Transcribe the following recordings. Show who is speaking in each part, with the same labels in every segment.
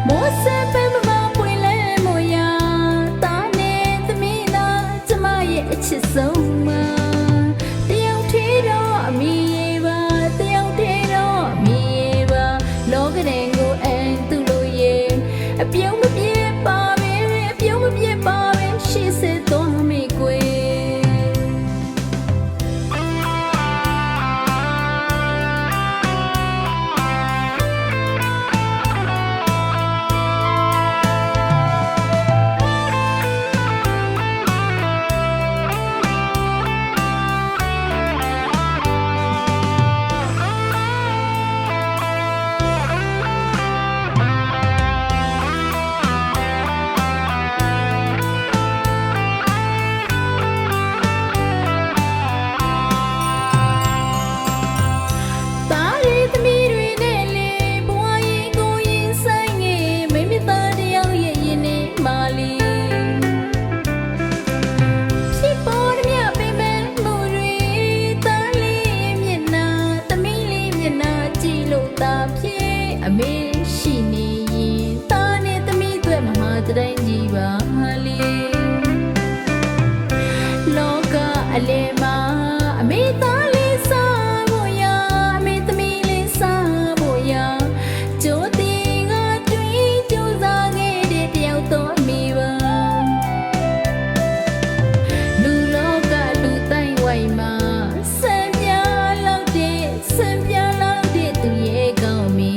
Speaker 1: မိုးဆက်ပဲမမပွင့်လဲမို့ရာတာနဲ့သမီးသားကျမရဲ့အချစ်ဆုံးမှာတယောက်ထေတော့အမိရဲ့ပါတယောက်ထေတော့အမိရဲ့ပါလောကရင်ကိုအဲသူလို့ရဲ့အပြုံးမပြေပါပဲအပြုံးမပြေပါပဲရှေ့ဆက်တော့မိကွယ်အမေရှိနေရင်သားနဲ့သမီးတွေမဟာတိုင်းကြီးပါလေလောကအလဲမှာအမေသားလေးစားဖို့ရအမေသမီးလေးစားဖို့ရကြိုးတင်ကတွေးကြိုးစားခဲ့တဲ့တယောက်တော့အမေပါလူလောကလူတိုင်းဝိုင်းမှာစံပြလောက်တဲ့စံပြလောက်တဲ့သူရဲ့ကောင်းမီ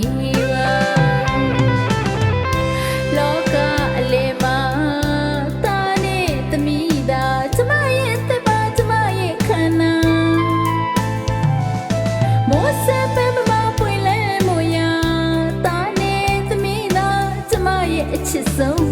Speaker 1: ချစ်ဆုံး